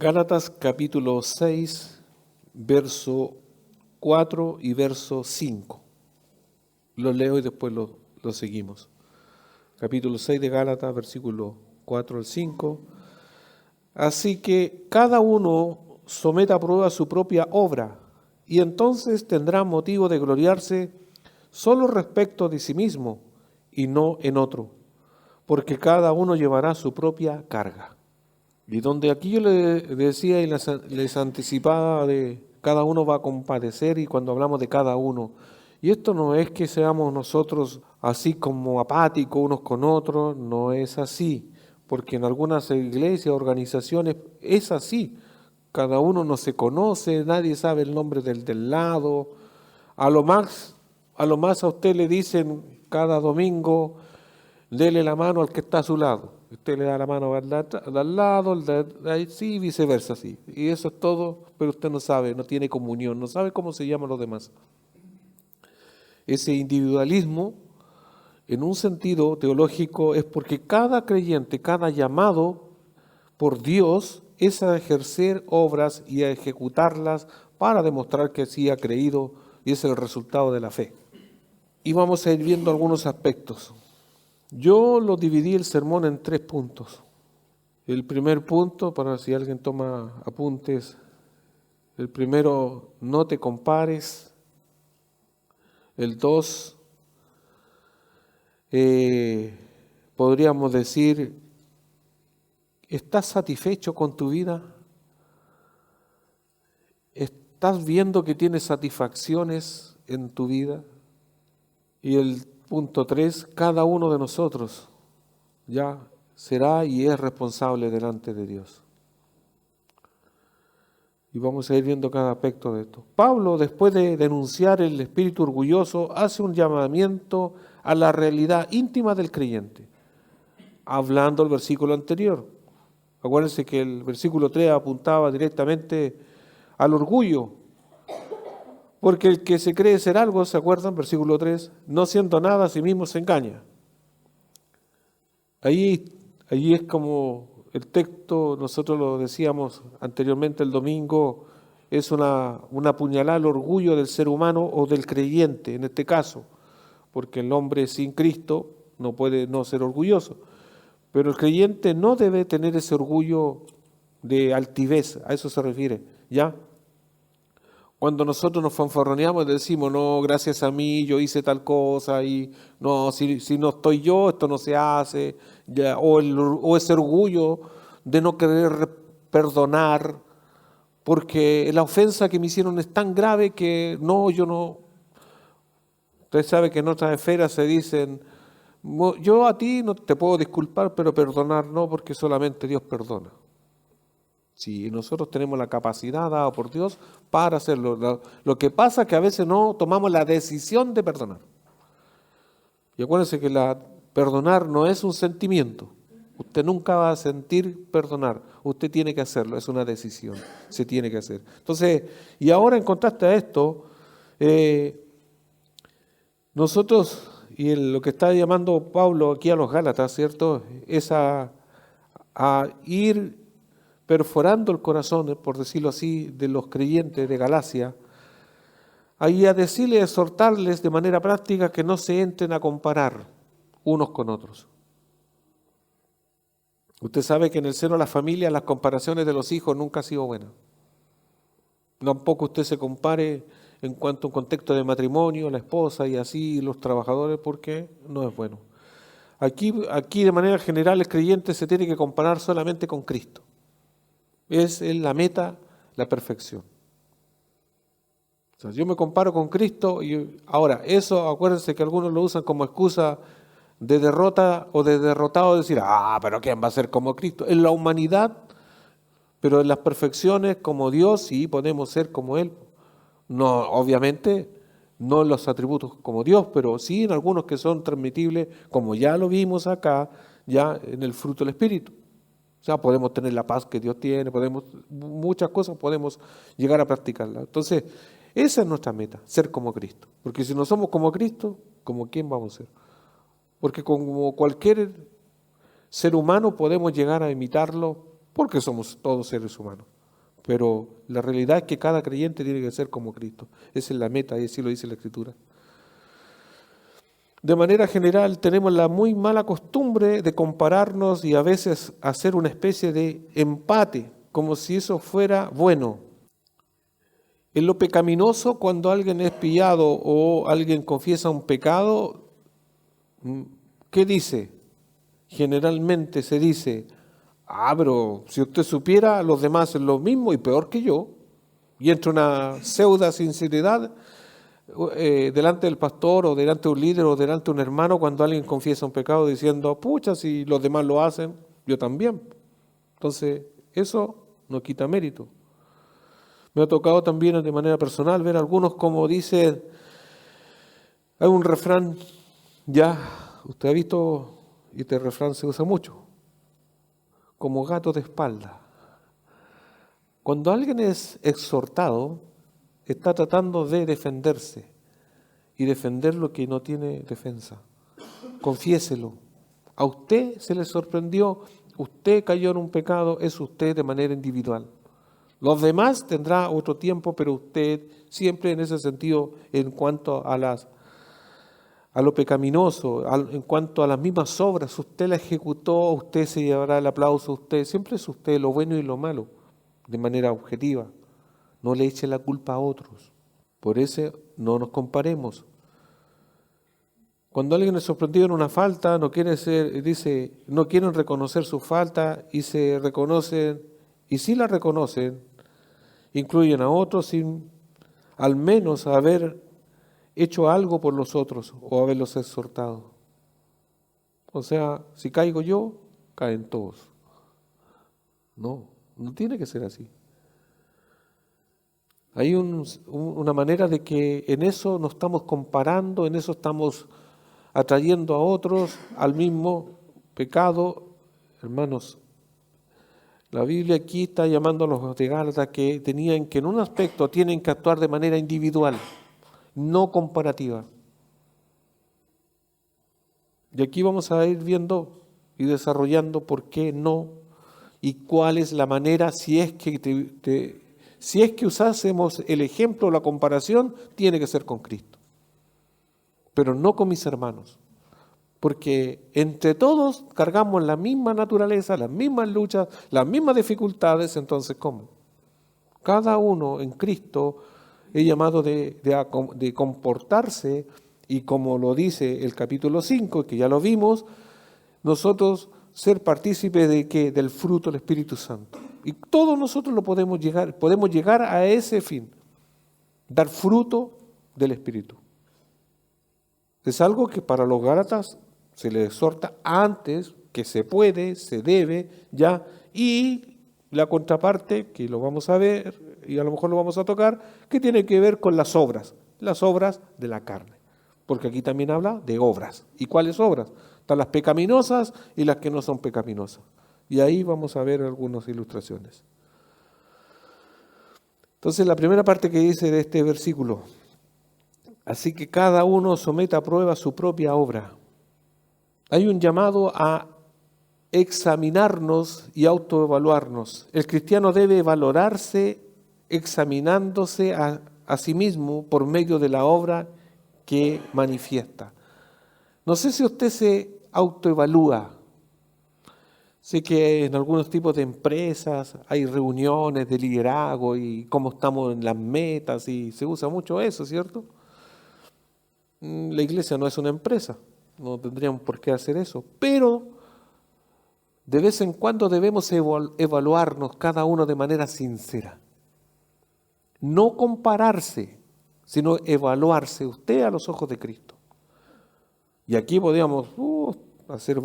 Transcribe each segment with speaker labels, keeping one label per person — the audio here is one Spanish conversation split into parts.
Speaker 1: Gálatas capítulo 6, verso 4 y verso 5. Lo leo y después lo seguimos. Capítulo 6 de Gálatas, versículo 4 al 5. Así que cada uno someta a prueba su propia obra, y entonces tendrá motivo de gloriarse solo respecto de sí mismo y no en otro, porque cada uno llevará su propia carga. Y donde aquí yo les decía y les anticipaba de cada uno va a compadecer, y cuando hablamos de cada uno, y esto no es que seamos nosotros así como apáticos unos con otros, no es así, porque en algunas iglesias, organizaciones es así, cada uno no se conoce, nadie sabe el nombre del lado, a lo más a usted le dicen cada domingo, dele la mano al que está a su lado. Usted le da la mano al lado, sí, viceversa, sí. Y eso es todo, pero usted no sabe, no tiene comunión, no sabe cómo se llaman los demás. Ese individualismo, en un sentido teológico, es porque cada creyente, cada llamado por Dios es a ejercer obras y a ejecutarlas para demostrar que sí ha creído, y es el resultado de la fe. Y vamos a ir viendo algunos aspectos. Yo lo dividí el sermón en 3 puntos. El primer punto, para si alguien toma apuntes, el primero, no te compares. El 2, podríamos decir, ¿estás satisfecho con tu vida? ¿Estás viendo que tienes satisfacciones en tu vida? Y el punto 3, cada uno de nosotros ya será y es responsable delante de Dios. Y vamos a ir viendo cada aspecto de esto. Pablo, después de denunciar el espíritu orgulloso, hace un llamamiento a la realidad íntima del creyente, hablando el versículo anterior. Acuérdense que el versículo 3 apuntaba directamente al orgullo, porque el que se cree ser algo, ¿se acuerdan? Versículo 3, no siendo nada a sí mismo se engaña. Allí es como el texto, nosotros lo decíamos anteriormente el domingo, es una puñalada al orgullo del ser humano o del creyente en este caso, porque el hombre sin Cristo no puede no ser orgulloso, pero el creyente no debe tener ese orgullo de altivez, a eso se refiere, ¿ya? Cuando nosotros nos fanfarroneamos y decimos, no, gracias a mí yo hice tal cosa, y no, si no estoy yo, esto no se hace, ya, o ese orgullo de no querer perdonar, porque la ofensa que me hicieron es tan grave que no, yo no. Usted sabe que en otras esferas se dicen, yo a ti no te puedo disculpar, pero perdonar no, porque solamente Dios perdona. Sí, nosotros tenemos la capacidad dada por Dios para hacerlo. Lo que pasa es que a veces no tomamos la decisión de perdonar. Y acuérdense que perdonar no es un sentimiento. Usted nunca va a sentir perdonar. Usted tiene que hacerlo, es una decisión. Se tiene que hacer. Entonces, y ahora en contraste a esto, nosotros, y lo que está llamando Pablo aquí a los Gálatas, ¿cierto? Es a ir perforando el corazón, por decirlo así, de los creyentes de Galacia, ahí a decirles, exhortarles de manera práctica que no se entren a comparar unos con otros. Usted sabe que en el seno de la familia las comparaciones de los hijos nunca han sido buenas. Tampoco usted se compare en cuanto a un contexto de matrimonio, la esposa y así los trabajadores, porque no es bueno. Aquí de manera general el creyente se tiene que comparar solamente con Cristo. Es la meta, la perfección. O sea, yo me comparo con Cristo y ahora, eso acuérdense que algunos lo usan como excusa de derrota o de derrotado, decir, pero ¿quién va a ser como Cristo? En la humanidad, pero en las perfecciones como Dios sí podemos ser como Él. No, obviamente, no en los atributos como Dios, pero sí en algunos que son transmitibles, como ya lo vimos acá, ya en el fruto del Espíritu. O sea, podemos tener la paz que Dios tiene, muchas cosas podemos llegar a practicarlas. Entonces, esa es nuestra meta, ser como Cristo. Porque si no somos como Cristo, ¿como quién vamos a ser? Porque como cualquier ser humano podemos llegar a imitarlo, porque somos todos seres humanos. pero la realidad es que cada creyente tiene que ser como Cristo. Esa es la meta, y así lo dice la Escritura. De manera general, tenemos la muy mala costumbre de compararnos y a veces hacer una especie de empate, como si eso fuera bueno. En lo pecaminoso, cuando alguien es pillado o alguien confiesa un pecado, ¿qué dice? Generalmente se dice, pero si usted supiera, los demás hacen lo mismo y peor que yo. Y entra una pseudo sinceridad delante del pastor o delante de un líder o delante de un hermano cuando alguien confiesa un pecado diciendo, pucha, si los demás lo hacen, yo también. Entonces, eso no quita mérito. Me ha tocado también de manera personal ver algunos como dicen, hay un refrán, ya, usted ha visto, y este refrán se usa mucho, como gato de espalda. Cuando alguien es exhortado, está tratando de defenderse y defender lo que no tiene defensa. Confiéselo. A usted se le sorprendió, usted cayó en un pecado, es usted de manera individual. Los demás tendrá otro tiempo, pero usted siempre en ese sentido, en cuanto a lo pecaminoso, en cuanto a las mismas obras, usted la ejecutó, usted se llevará el aplauso, usted, siempre es usted lo bueno y lo malo, de manera objetiva. No le eche la culpa a otros. Por eso no nos comparemos. Cuando alguien es sorprendido en una falta, no quieren reconocer su falta y se reconocen, y si la reconocen, incluyen a otros sin al menos haber hecho algo por los otros o haberlos exhortado. O sea, si caigo yo, caen todos. No tiene que ser así. Hay una manera de que en eso nos estamos comparando, en eso estamos atrayendo a otros al mismo pecado. Hermanos, la Biblia aquí está llamando a los de Gálatas que en un aspecto tienen que actuar de manera individual, no comparativa. Y aquí vamos a ir viendo y desarrollando por qué no y cuál es la manera, si es que usásemos el ejemplo, la comparación, tiene que ser con Cristo. Pero no con mis hermanos. Porque entre todos cargamos la misma naturaleza, las mismas luchas, las mismas dificultades, entonces ¿cómo? Cada uno en Cristo es llamado de comportarse y como lo dice el capítulo 5, que ya lo vimos, nosotros ser partícipes del fruto del Espíritu Santo. Y todos nosotros podemos llegar a ese fin, dar fruto del Espíritu. Es algo que para los Gálatas se les exhorta antes, que se puede, se debe, ya, y la contraparte, que lo vamos a ver y a lo mejor lo vamos a tocar, que tiene que ver con las obras de la carne. Porque aquí también habla de obras. ¿Y cuáles obras? Están las pecaminosas y las que no son pecaminosas. Y ahí vamos a ver algunas ilustraciones. Entonces, la primera parte que dice de este versículo, así que cada uno someta a prueba su propia obra. Hay un llamado a examinarnos y autoevaluarnos. El cristiano debe valorarse examinándose a sí mismo por medio de la obra que manifiesta. No sé si usted se autoevalúa. Sé que en algunos tipos de empresas hay reuniones de liderazgo y cómo estamos en las metas y se usa mucho eso, ¿cierto? La iglesia no es una empresa, no tendríamos por qué hacer eso, pero de vez en cuando debemos evaluarnos cada uno de manera sincera. No compararse, sino evaluarse usted a los ojos de Cristo. Y aquí podríamos hacer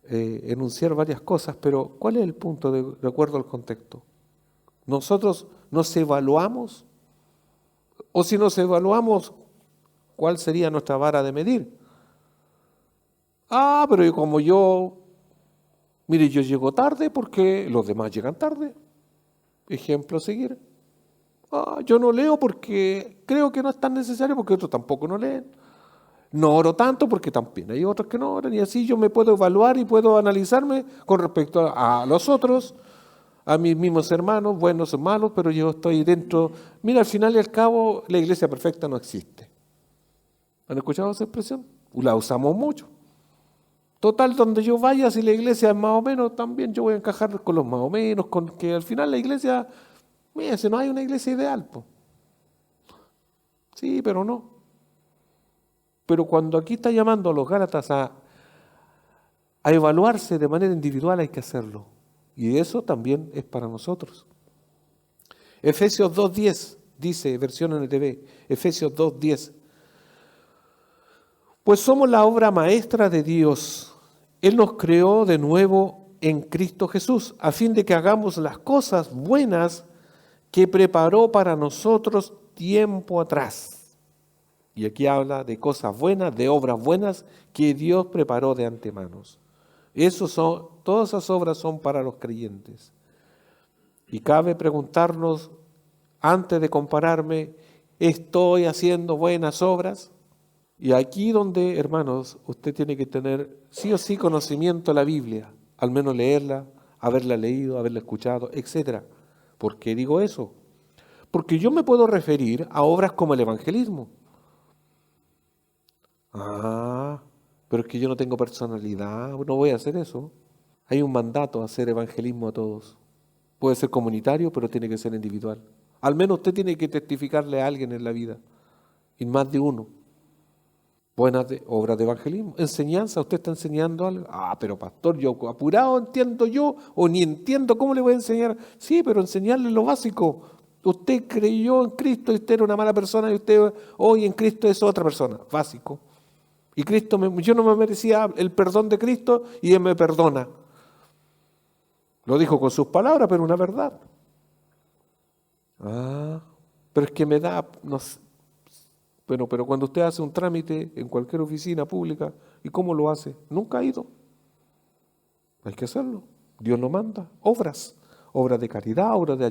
Speaker 1: enunciar varias cosas, pero ¿cuál es el punto de acuerdo al contexto? ¿Nosotros nos evaluamos? O si nos evaluamos, ¿cuál sería nuestra vara de medir? Pero como mire, yo llego tarde porque los demás llegan tarde. Ejemplo a seguir. Yo no leo porque creo que no es tan necesario porque otros tampoco no leen. No oro tanto porque también hay otros que no oran y así yo me puedo evaluar y puedo analizarme con respecto a los otros, a mis mismos hermanos, buenos o malos, pero yo estoy dentro. Mira, al final y al cabo, la iglesia perfecta no existe. ¿Han escuchado esa expresión? La usamos mucho. Total, donde yo vaya, si la iglesia es más o menos, también yo voy a encajar con los más o menos, con que al final la iglesia, mira, si no hay una iglesia ideal, pues. Sí, pero no. Pero cuando aquí está llamando a los Gálatas a evaluarse de manera individual, hay que hacerlo. Y eso también es para nosotros. Efesios 2:10 dice, versión NTV, Efesios 2:10. Pues somos la obra maestra de Dios. Él nos creó de nuevo en Cristo Jesús, a fin de que hagamos las cosas buenas que preparó para nosotros tiempo atrás. Y aquí habla de cosas buenas, de obras buenas que Dios preparó de antemano. Todas esas obras son para los creyentes. Y cabe preguntarnos, antes de compararme, ¿estoy haciendo buenas obras? Y aquí donde, hermanos, usted tiene que tener sí o sí conocimiento de la Biblia, al menos leerla, haberla leído, haberla escuchado, etc. ¿Por qué digo eso? Porque yo me puedo referir a obras como el evangelismo. Pero es que yo no tengo personalidad, no voy a hacer eso. Hay un mandato a hacer evangelismo a todos. Puede ser comunitario, pero tiene que ser individual. Al menos usted tiene que testificarle a alguien en la vida, y más de uno. Buenas obras de evangelismo. Enseñanza, ¿usted está enseñando algo? Pero pastor, yo apurado entiendo yo, o ni entiendo, ¿cómo le voy a enseñar? Sí, pero enseñarle lo básico. Usted creyó en Cristo y usted era una mala persona y usted hoy en Cristo es otra persona, básico. Y Cristo, yo no me merecía el perdón de Cristo y Él me perdona. Lo dijo con sus palabras, pero una verdad. Pero es que me da, no sé. Bueno, pero cuando usted hace un trámite en cualquier oficina pública, ¿y cómo lo hace? Nunca ha ido. Hay que hacerlo. Dios lo manda. Obras de caridad, obras de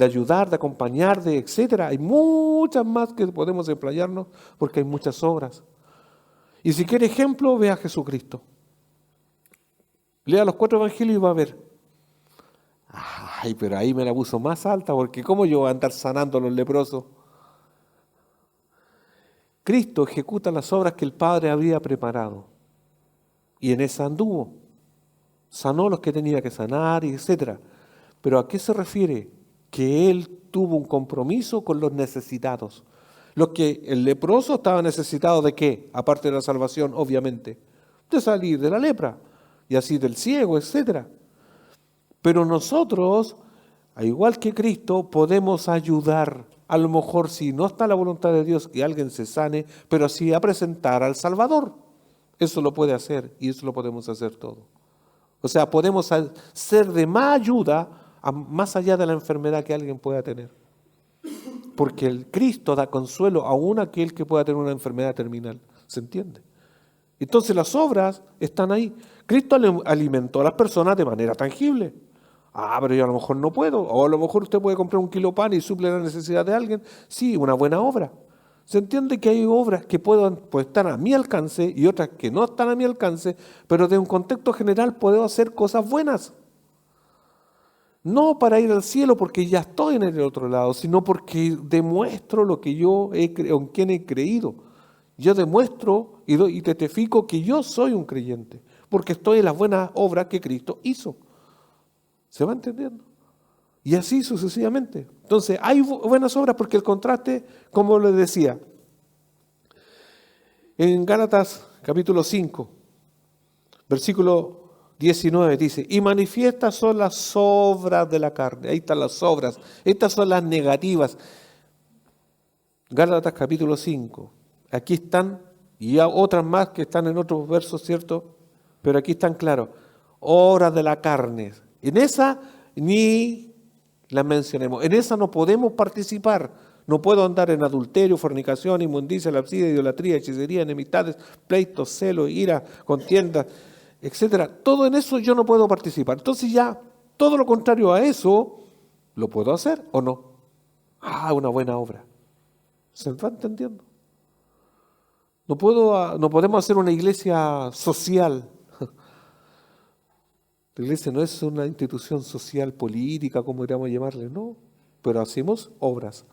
Speaker 1: ayudar, de acompañar, etcétera. Hay muchas más que podemos emplearnos porque hay muchas obras. Y si quiere ejemplo, vea a Jesucristo. Lea los 4 evangelios y va a ver. Pero ahí me la puso más alta, porque ¿cómo yo voy a andar sanando a los leprosos? Cristo ejecuta las obras que el Padre había preparado. Y en esa anduvo. Sanó los que tenía que sanar, etc. Pero ¿a qué se refiere? Que Él tuvo un compromiso con los necesitados. El leproso estaba necesitado ¿de qué? Aparte de la salvación, obviamente. De salir de la lepra. Y así del ciego, etc. Pero nosotros, al igual que Cristo, podemos ayudar. A lo mejor si no está la voluntad de Dios que alguien se sane, pero sí a presentar al Salvador. Eso lo puede hacer y eso lo podemos hacer todo. O sea, podemos ser de más ayuda más allá de la enfermedad que alguien pueda tener. Porque el Cristo da consuelo aún a aquel que pueda tener una enfermedad terminal. ¿Se entiende? Entonces las obras están ahí. Cristo alimentó a las personas de manera tangible. Pero yo a lo mejor no puedo. O a lo mejor usted puede comprar un kilo de pan y suple la necesidad de alguien. Sí, una buena obra. Se entiende que hay obras que pueden estar a mi alcance y otras que no están a mi alcance, pero de un contexto general puedo hacer cosas buenas. No para ir al cielo porque ya estoy en el otro lado, sino porque demuestro lo que en quien he creído. Yo demuestro y testifico que yo soy un creyente, porque estoy en las buenas obras que Cristo hizo. ¿Se va entendiendo? Y así sucesivamente. Entonces, hay buenas obras porque el contraste, como les decía, en Gálatas capítulo 5, versículo 19 dice, y manifiestas son las obras de la carne. Ahí están las obras. Estas son las negativas. Gálatas capítulo 5. Aquí están, y hay otras más que están en otros versos, ¿cierto? Pero aquí están claros. Obras de la carne. En esa ni las mencionemos. En esa no podemos participar. No puedo andar en adulterio, fornicación, inmundicia, lapsidia, idolatría, hechicería, enemistades, pleitos, celos, ira, contiendas, etcétera. Todo en eso yo no puedo participar. Entonces ya todo lo contrario a eso, ¿lo puedo hacer o no? Una buena obra. ¿Se va entendiendo? No podemos hacer una iglesia social. La iglesia no es una institución social, política, como queramos llamarle, no, pero hacemos obras.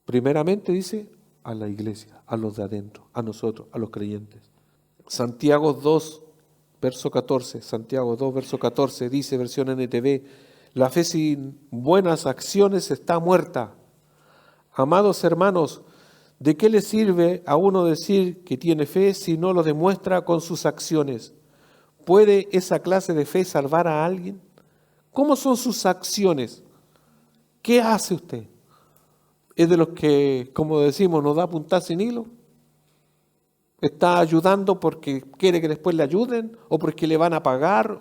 Speaker 1: Primeramente dice a la iglesia, a los de adentro, a nosotros, a los creyentes. Santiago 2, verso 14, Santiago 2, verso 14, dice, versión NTV, la fe sin buenas acciones está muerta. Amados hermanos, ¿de qué le sirve a uno decir que tiene fe si no lo demuestra con sus acciones? ¿Puede esa clase de fe salvar a alguien? ¿Cómo son sus acciones? ¿Qué hace usted? ¿Es de los que, como decimos, nos da puntada sin hilo? ¿Está ayudando porque quiere que después le ayuden? ¿O porque le van a pagar?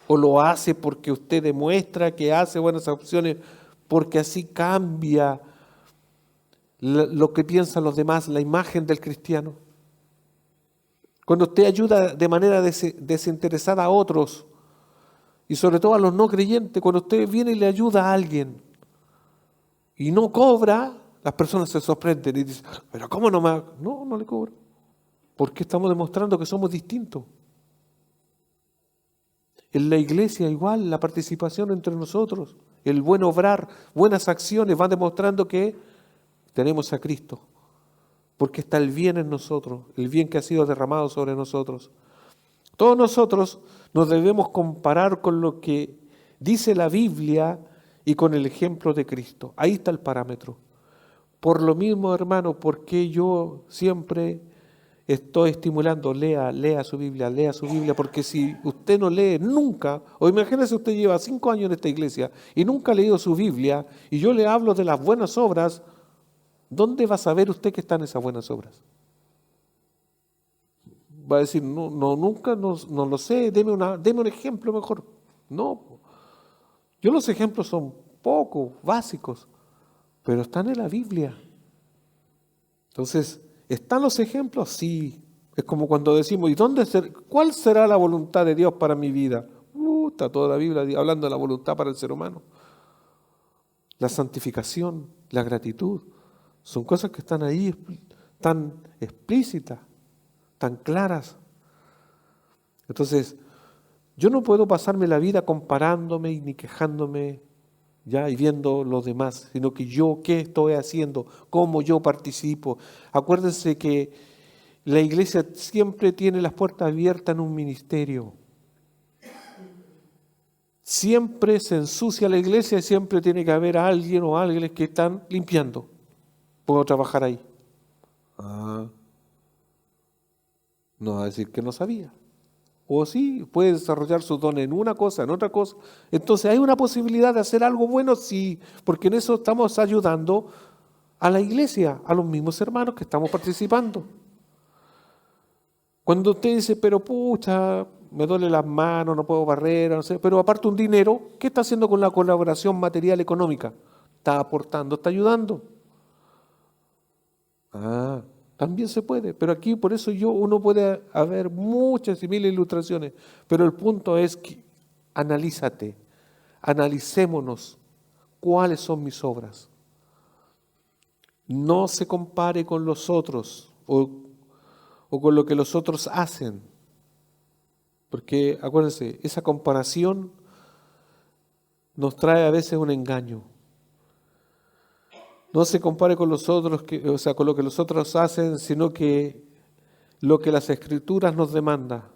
Speaker 1: ¿O lo hace porque usted demuestra que hace buenas acciones porque así cambia lo que piensan los demás, la imagen del cristiano? Cuando usted ayuda de manera desinteresada a otros, y sobre todo a los no creyentes, cuando usted viene y le ayuda a alguien y no cobra, las personas se sorprenden y dicen, pero ¿cómo no me...? No le cobro. Porque estamos demostrando que somos distintos. En la iglesia igual, la participación entre nosotros, el buen obrar, buenas acciones, van demostrando que tenemos a Cristo. Porque está el bien en nosotros, el bien que ha sido derramado sobre nosotros. Todos nosotros nos debemos comparar con lo que dice la Biblia y con el ejemplo de Cristo. Ahí está el parámetro. Por lo mismo, hermano, porque yo siempre estoy estimulando, lea su Biblia, porque si usted no lee nunca, o imagínese usted lleva 5 años en esta iglesia y nunca ha leído su Biblia, y yo le hablo de las buenas obras, ¿dónde va a saber usted que están esas buenas obras? Va a decir, nunca, no lo sé, deme un ejemplo mejor. No, yo los ejemplos son pocos, básicos, pero están en la Biblia. Entonces, ¿están los ejemplos? Sí. Es como cuando decimos, ¿cuál será la voluntad de Dios para mi vida? Está toda la Biblia hablando de la voluntad para el ser humano. La santificación, la gratitud, son cosas que están ahí tan explícitas, tan claras. Entonces, yo no puedo pasarme la vida comparándome ni quejándome ya y viendo los demás, sino que yo qué estoy haciendo, cómo yo participo. Acuérdense que la iglesia siempre tiene las puertas abiertas en un ministerio. Siempre se ensucia la iglesia y siempre tiene que haber alguien o ángeles que están limpiando. Puedo trabajar ahí. No va a decir que no sabía. O sí, puede desarrollar sus dones en una cosa, en otra cosa. Entonces, ¿hay una posibilidad de hacer algo bueno? Sí, porque en eso estamos ayudando a la iglesia, a los mismos hermanos que estamos participando. Cuando usted dice, pero pucha, me duele las manos, no puedo barrer, no sé, pero aparte un dinero, ¿qué está haciendo con la colaboración material económica? Está aportando, está ayudando. También se puede, pero aquí por eso uno puede haber muchas y miles ilustraciones, pero el punto es que analicémonos cuáles son mis obras. No se compare con los otros o con lo que los otros hacen, porque acuérdense, esa comparación nos trae a veces un engaño. No se compare con los otros, con lo que los otros hacen, sino que lo que las Escrituras nos demanda.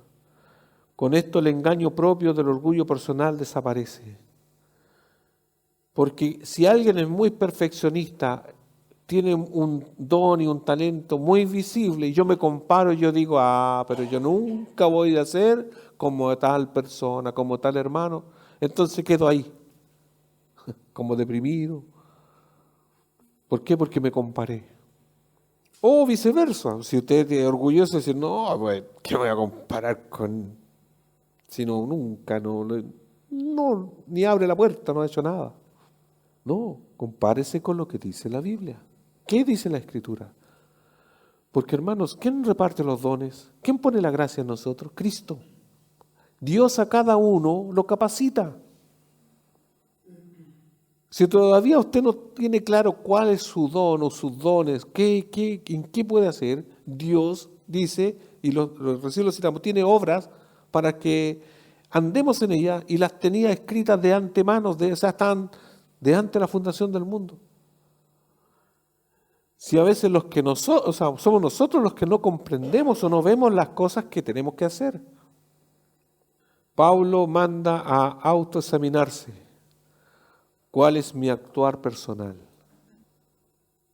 Speaker 1: Con esto el engaño propio del orgullo personal desaparece. Porque si alguien es muy perfeccionista, tiene un don y un talento muy visible, y yo me comparo y yo digo, pero yo nunca voy a ser como tal persona, como tal hermano, entonces quedo ahí, como deprimido. ¿Por qué? Porque me comparé. O viceversa, si usted es orgulloso de decir, no, pues, ¿qué voy a comparar con? Si no, nunca, ni abre la puerta, no ha hecho nada. No, compárese con lo que dice la Biblia. ¿Qué dice la Escritura? Porque hermanos, ¿quién reparte los dones? ¿Quién pone la gracia en nosotros? Cristo. Dios a cada uno lo capacita. Si todavía usted no tiene claro cuál es su don o sus dones, en qué puede hacer, Dios dice, y recién lo citamos, tiene obras para que andemos en ella, y las tenía escritas de antemano, o sea, estaban de antes de la fundación del mundo. Si a veces somos nosotros los que no comprendemos o no vemos las cosas que tenemos que hacer. Pablo manda a autoexaminarse. ¿Cuál es mi actuar personal?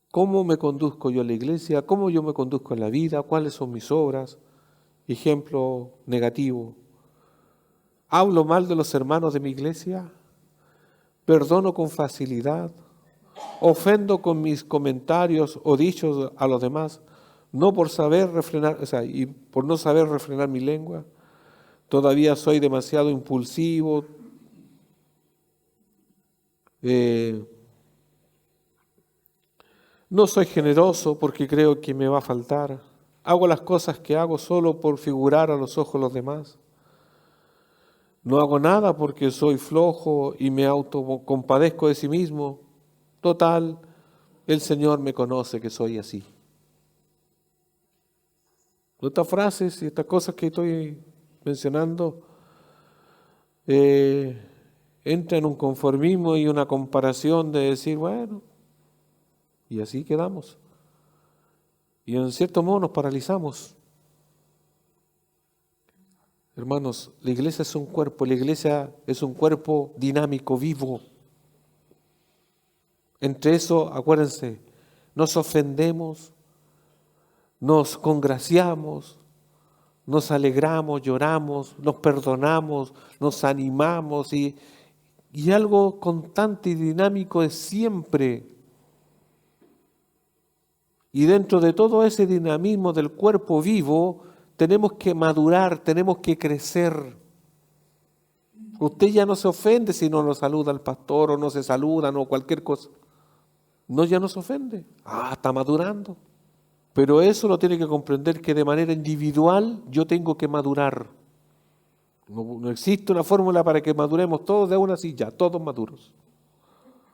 Speaker 1: ¿Cómo me conduzco yo a la iglesia? ¿Cómo yo me conduzco en la vida? ¿Cuáles son mis obras? Ejemplo negativo. ¿Hablo mal de los hermanos de mi iglesia? ¿Perdono con facilidad? ¿Ofendo con mis comentarios o dichos a los demás? No por saber refrenar, y por no saber refrenar mi lengua. Todavía soy demasiado impulsivo. No soy generoso porque creo que me va a faltar. Hago las cosas que hago solo por figurar a los ojos de los demás. No hago nada porque soy flojo y me autocompadezco de sí mismo. Total, el Señor me conoce que soy así. Estas frases y estas cosas que estoy mencionando entran en un conformismo y una comparación de decir, bueno, y así quedamos. Y en cierto modo nos paralizamos. Hermanos, la iglesia es un cuerpo dinámico, vivo. Entre eso, acuérdense, nos ofendemos, nos congraciamos, nos alegramos, lloramos, nos perdonamos, nos animamos y algo constante y dinámico es siempre. Y dentro de todo ese dinamismo del cuerpo vivo, tenemos que madurar, tenemos que crecer. Usted ya no se ofende si no lo saluda al pastor o no se saludan o cualquier cosa. No, ya no se ofende. Está madurando. Pero eso lo tiene que comprender que de manera individual yo tengo que madurar. No existe una fórmula para que maduremos todos de una silla, todos maduros.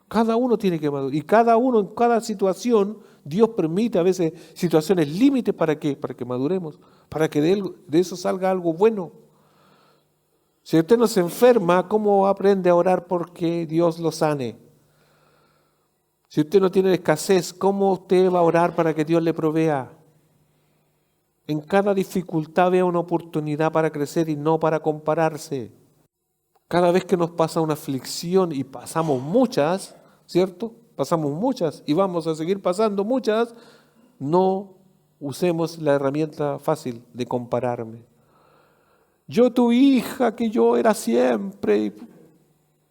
Speaker 1: Cada uno tiene que madurar. Y cada uno en cada situación, Dios permite a veces situaciones límites para que maduremos, para que de eso salga algo bueno. Si usted no se enferma, ¿cómo aprende a orar porque Dios lo sane? Si usted no tiene escasez, ¿cómo usted va a orar para que Dios le provea? En cada dificultad vea una oportunidad para crecer y no para compararse. Cada vez que nos pasa una aflicción, y pasamos muchas, ¿cierto? Pasamos muchas y vamos a seguir pasando muchas, no usemos la herramienta fácil de compararme. Yo tu hija, que yo era siempre.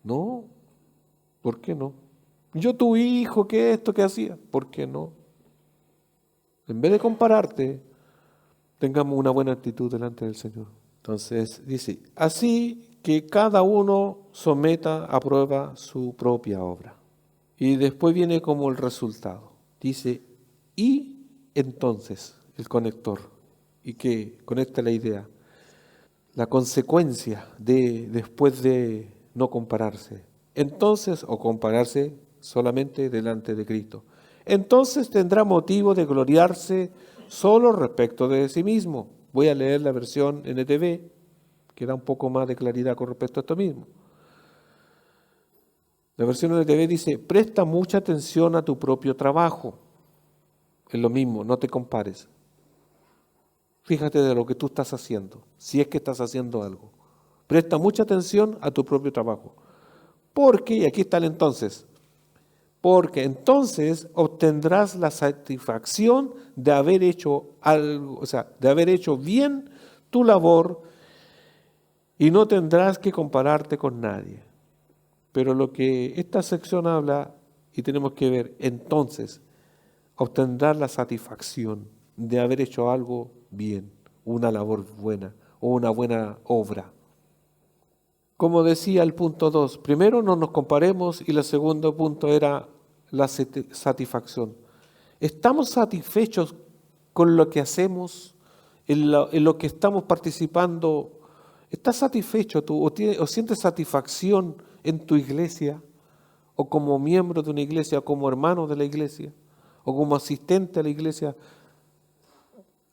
Speaker 1: No, ¿por qué no? Yo tu hijo, que esto, que hacía. ¿Por qué no? En vez de compararte, tengamos una buena actitud delante del Señor. Entonces dice, así que cada uno someta a prueba su propia obra. Y después viene como el resultado. Dice, y entonces, el conector, y que conecta la idea, la consecuencia de después de no compararse. Entonces, o compararse solamente delante de Cristo. Entonces tendrá motivo de gloriarse solo respecto de sí mismo. Voy a leer la versión NTV, que da un poco más de claridad con respecto a esto mismo. La versión NTV dice, presta mucha atención a tu propio trabajo. Es lo mismo, no te compares. Fíjate de lo que tú estás haciendo, si es que estás haciendo algo. Presta mucha atención a tu propio trabajo. Porque, y aquí está el entonces, porque entonces obtendrás la satisfacción de haber hecho algo, de haber hecho bien tu labor y no tendrás que compararte con nadie. Pero lo que esta sección habla, y tenemos que ver, entonces, obtendrás la satisfacción de haber hecho algo bien, una labor buena o una buena obra. Como decía el punto 2, primero no nos comparemos y el segundo punto era la satisfacción. ¿Estamos satisfechos con lo que hacemos, en lo que estamos participando? ¿Estás satisfecho tú o sientes satisfacción en tu iglesia o como miembro de una iglesia o como hermano de la iglesia o como asistente a la iglesia?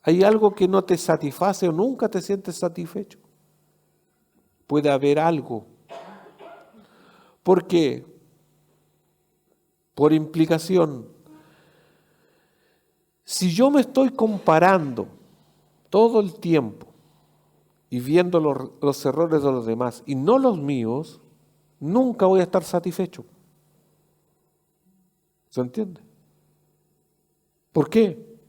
Speaker 1: ¿Hay algo que no te satisface o nunca te sientes satisfecho? puede haber algo. ¿Por qué? Por implicación. Si yo me estoy comparando todo el tiempo y viendo los errores de los demás y no los míos, nunca voy a estar satisfecho. ¿Se entiende? ¿Por qué?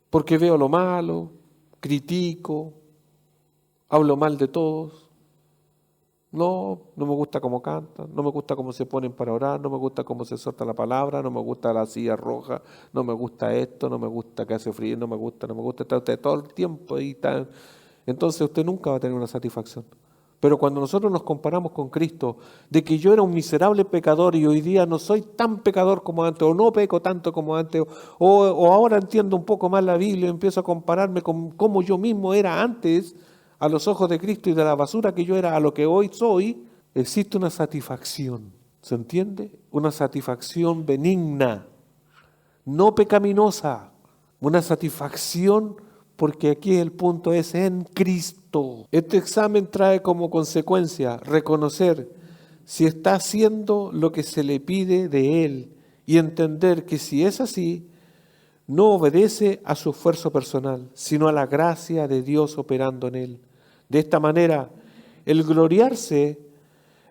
Speaker 1: Porque veo lo malo, critico, hablo mal de todos. No me gusta cómo cantan, no me gusta cómo se ponen para orar, no me gusta cómo se suelta la palabra, no me gusta la silla roja, no me gusta esto, no me gusta que hace frío, no me gusta, está usted todo el tiempo ahí está. Entonces usted nunca va a tener una satisfacción. Pero cuando nosotros nos comparamos con Cristo, de que yo era un miserable pecador y hoy día no soy tan pecador como antes, o no peco tanto como antes, o ahora entiendo un poco más la Biblia y empiezo a compararme con cómo yo mismo era antes, a los ojos de Cristo y de la basura que yo era a lo que hoy soy, existe una satisfacción, ¿se entiende? Una satisfacción benigna, no pecaminosa, una satisfacción porque aquí el punto es en Cristo. Este examen trae como consecuencia reconocer si está haciendo lo que se le pide de él y entender que si es así, no obedece a su esfuerzo personal, sino a la gracia de Dios operando en él. De esta manera, el gloriarse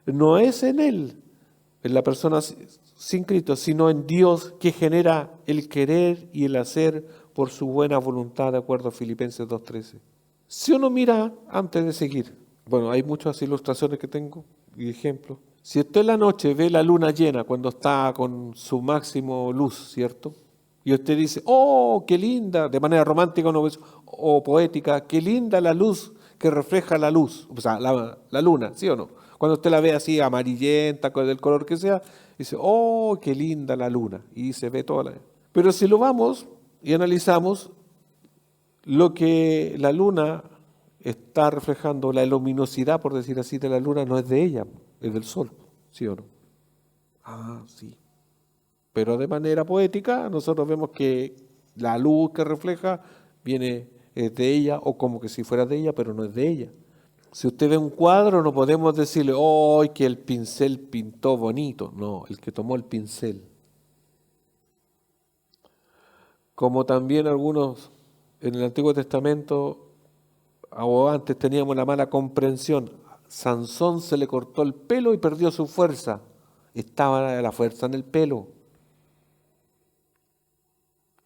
Speaker 1: no es en él, en la persona sin Cristo, sino en Dios que genera el querer y el hacer por su buena voluntad, de acuerdo a Filipenses 2:13. Si uno mira antes de seguir, bueno, hay muchas ilustraciones que tengo y ejemplos. Si usted en la noche ve la luna llena cuando está con su máximo luz, ¿cierto? Y usted dice, oh, qué linda, de manera romántica o poética, qué linda la luz que refleja la luz, o sea, la luna, ¿sí o no? Cuando usted la ve así amarillenta, del color que sea, dice, oh, qué linda la luna, y se ve toda la... Pero si lo vamos y analizamos, lo que la luna está reflejando, la luminosidad, por decir así, de la luna, no es de ella, es del sol, ¿sí o no? Ah, sí. Pero de manera poética, nosotros vemos que la luz que refleja es de ella, o como que si fuera de ella, pero no es de ella. Si usted ve un cuadro, no podemos decirle, oh, que el pincel pintó bonito. No, el que tomó el pincel. Como también algunos en el Antiguo Testamento, o antes teníamos la mala comprensión. Sansón se le cortó el pelo y perdió su fuerza. Estaba la fuerza en el pelo.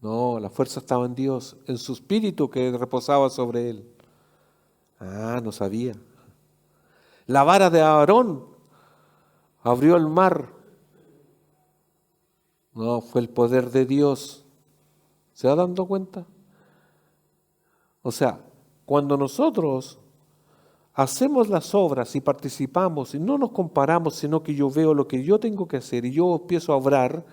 Speaker 1: No, la fuerza estaba en Dios, en su espíritu que reposaba sobre él. Ah, no sabía. La vara de Aarón abrió el mar. No, fue el poder de Dios. ¿Se va dando cuenta? O sea, cuando nosotros hacemos las obras y participamos y no nos comparamos, sino que yo veo lo que yo tengo que hacer y yo empiezo a obrar,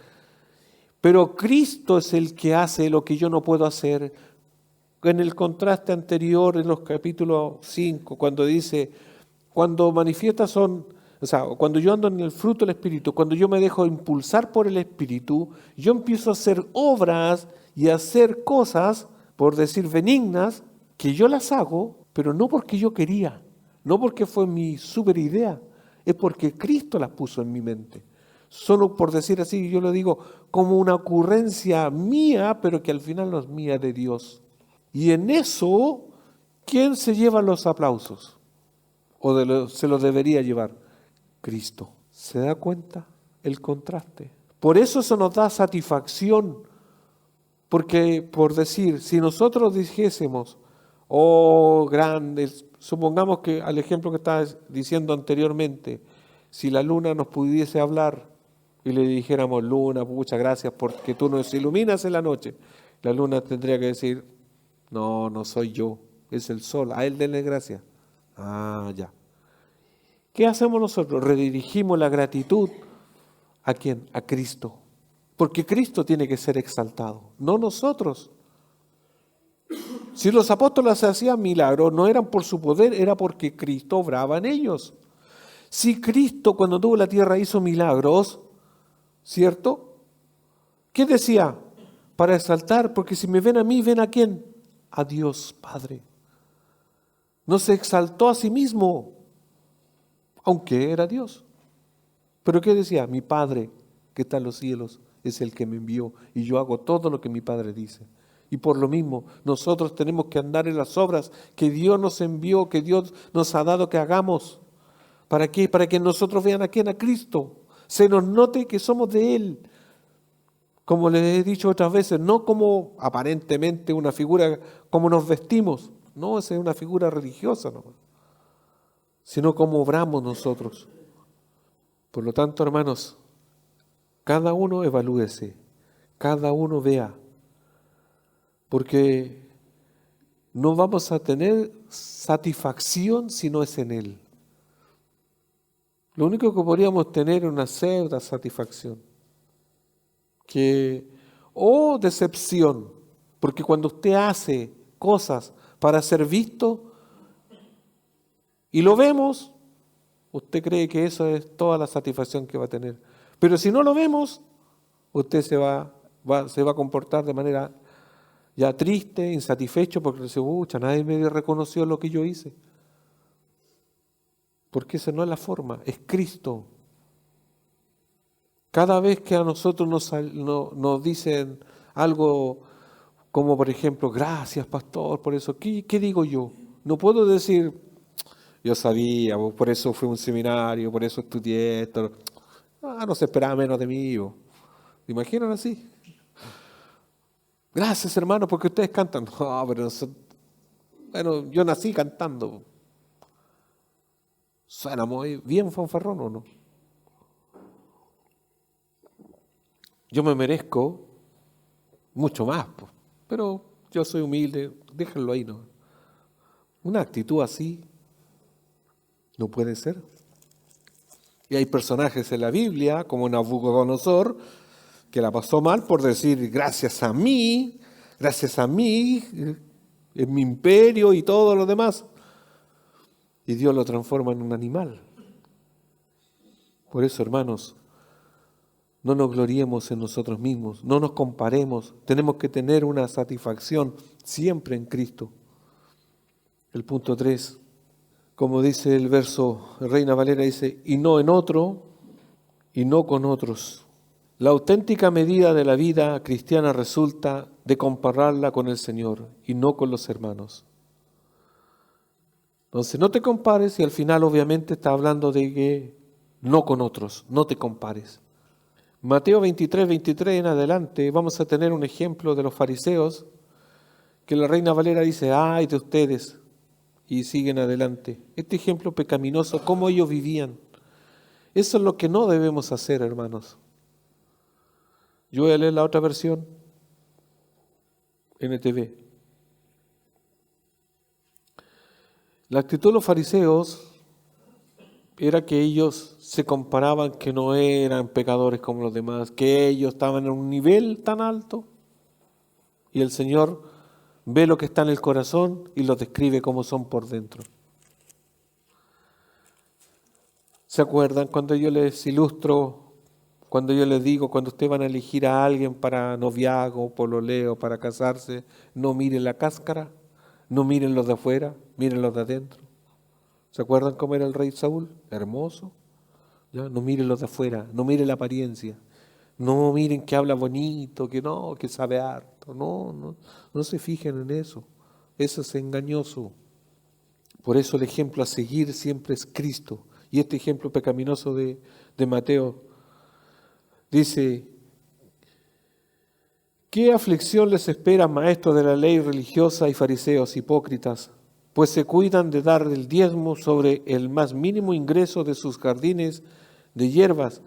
Speaker 1: pero Cristo es el que hace lo que yo no puedo hacer. En el contraste anterior, en los capítulos 5, cuando dice, cuando manifiestas cuando yo ando en el fruto del Espíritu, cuando yo me dejo impulsar por el Espíritu, yo empiezo a hacer obras y a hacer cosas, por decir benignas, que yo las hago, pero no porque yo quería, no porque fue mi super idea, es porque Cristo las puso en mi mente. Solo por decir así, yo lo digo como una ocurrencia mía, pero que al final no es mía, de Dios. Y en eso, ¿quién se lleva los aplausos? Se los debería llevar Cristo. ¿Se da cuenta el contraste? Por eso nos da satisfacción, porque por decir, si nosotros dijésemos, oh grandes, supongamos que al ejemplo que estaba diciendo anteriormente, si la luna nos pudiese hablar y le dijéramos, luna, muchas gracias porque tú nos iluminas en la noche, la luna tendría que decir, no, no soy yo, es el sol, a él denle gracias. Ah, ya. ¿Qué hacemos nosotros? Redirigimos la gratitud ¿a quién? A Cristo. Porque Cristo tiene que ser exaltado, no nosotros. Si los apóstoles hacían milagros, no eran por su poder, era porque Cristo obraba en ellos. Si Cristo cuando tuvo la tierra hizo milagros, ¿cierto? ¿Qué decía? Para exaltar, porque si me ven a mí, ¿ven a quién? A Dios Padre. No se exaltó a sí mismo, aunque era Dios. ¿Pero qué decía? Mi Padre que está en los cielos es el que me envió y yo hago todo lo que mi Padre dice. Y por lo mismo, nosotros tenemos que andar en las obras que Dios nos envió, que Dios nos ha dado que hagamos. ¿Para qué? Para que nosotros vean a quién, a Cristo. Se nos note que somos de Él. Como les he dicho otras veces, no como aparentemente una figura, como nos vestimos. No, esa es una figura religiosa nomás. Sino como obramos nosotros. Por lo tanto, hermanos, cada uno evalúese, cada uno vea, porque no vamos a tener satisfacción si no es en Él. Lo único que podríamos tener es una pseudo satisfacción, o decepción, porque cuando usted hace cosas para ser visto y lo vemos, usted cree que eso es toda la satisfacción que va a tener. Pero si no lo vemos, usted se va a comportar de manera ya triste, insatisfecho, porque dice, nadie me reconoció lo que yo hice. Porque esa no es la forma, es Cristo. Cada vez que a nosotros nos dicen algo como, por ejemplo, gracias, pastor, por eso, ¿qué digo yo? No puedo decir, yo sabía, por eso fui a un seminario, por eso estudié esto. No se esperaba menos de mí. ¿Te imaginan así? Gracias, hermano, porque ustedes cantan. No, pero bueno, yo nací cantando. Suena muy bien fanfarrón, ¿o no? Yo me merezco mucho más, pero yo soy humilde, déjenlo ahí, ¿no? Una actitud así no puede ser. Y hay personajes en la Biblia, como Nabucodonosor, que la pasó mal por decir gracias a mí, en mi imperio y todo lo demás. Y Dios lo transforma en un animal. Por eso, hermanos, no nos gloriemos en nosotros mismos, no nos comparemos, tenemos que tener una satisfacción siempre en Cristo. El punto 3, como dice el verso, Reina Valera dice, y no en otro, y no con otros. La auténtica medida de la vida cristiana resulta de compararla con el Señor y no con los hermanos. Entonces no te compares y al final obviamente está hablando de que no con otros, no te compares. Mateo 23 en adelante vamos a tener un ejemplo de los fariseos que la Reina Valera dice, ay de ustedes, y siguen adelante. Este ejemplo pecaminoso, cómo ellos vivían. Eso es lo que no debemos hacer, hermanos. Yo voy a leer la otra versión, NTV. La actitud de los fariseos era que ellos se comparaban que no eran pecadores como los demás, que ellos estaban en un nivel tan alto y el Señor ve lo que está en el corazón y los describe como son por dentro. ¿Se acuerdan cuando yo les ilustro, cuando yo les digo, cuando ustedes van a elegir a alguien para noviazgo, pololeo, para casarse, no miren la cáscara, no miren los de afuera, miren los de adentro? ¿Se acuerdan cómo era el rey Saúl? Hermoso. ¿Ya? No miren los de afuera, no miren la apariencia, no miren que habla bonito, que sabe harto, no se fijen en eso. Eso es engañoso. Por eso el ejemplo a seguir siempre es Cristo. Y este ejemplo pecaminoso de Mateo dice, ¿qué aflicción les espera, maestros de la ley religiosa y fariseos hipócritas? Pues se cuidan de dar el diezmo sobre el más mínimo ingreso de sus jardines de hierbas,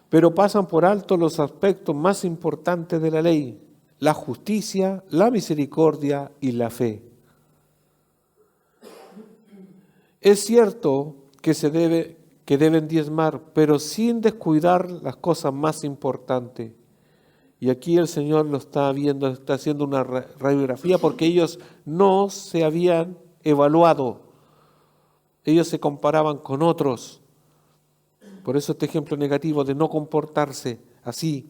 Speaker 1: pero pasan por alto los aspectos más importantes de la ley, la justicia, la misericordia y la fe. Es cierto que deben diezmar, pero sin descuidar las cosas más importantes. Y aquí el Señor lo está viendo, está haciendo una radiografía porque ellos no se habían evaluado. Ellos se comparaban con otros. Por eso este ejemplo negativo de no comportarse así.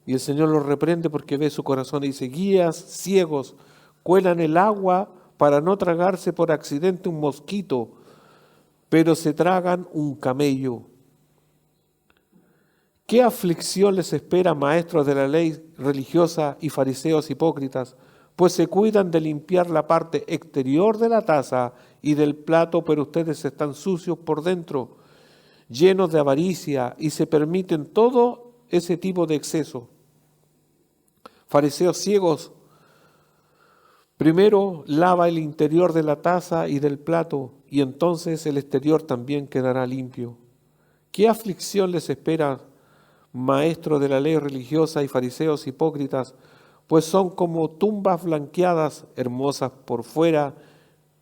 Speaker 1: Y el Señor los reprende porque ve su corazón y dice, guías ciegos cuelan el agua para no tragarse por accidente un mosquito. pero se tragan un camello. ¿Qué aflicción les espera, maestros de la ley religiosa y fariseos hipócritas? Pues se cuidan de limpiar la parte exterior de la taza y del plato, pero ustedes están sucios por dentro, llenos de avaricia, y se permiten todo ese tipo de exceso. Fariseos ciegos, primero lava el interior de la taza y del plato, y entonces el exterior también quedará limpio. ¿Qué aflicción les espera, maestros de la ley religiosa y fariseos hipócritas? Pues son como tumbas blanqueadas, hermosas por fuera,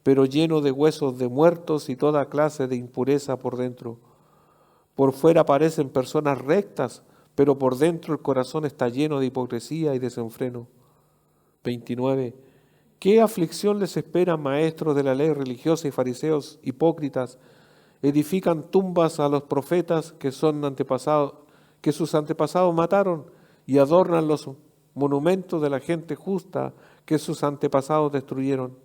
Speaker 1: pero lleno de huesos de muertos y toda clase de impureza por dentro. Por fuera parecen personas rectas, pero por dentro el corazón está lleno de hipocresía y desenfreno. 29. ¿Qué aflicción les espera, maestros de la ley religiosa y fariseos hipócritas? Edifican tumbas a los profetas que sus antepasados mataron, y adornan los monumentos de la gente justa que sus antepasados destruyeron.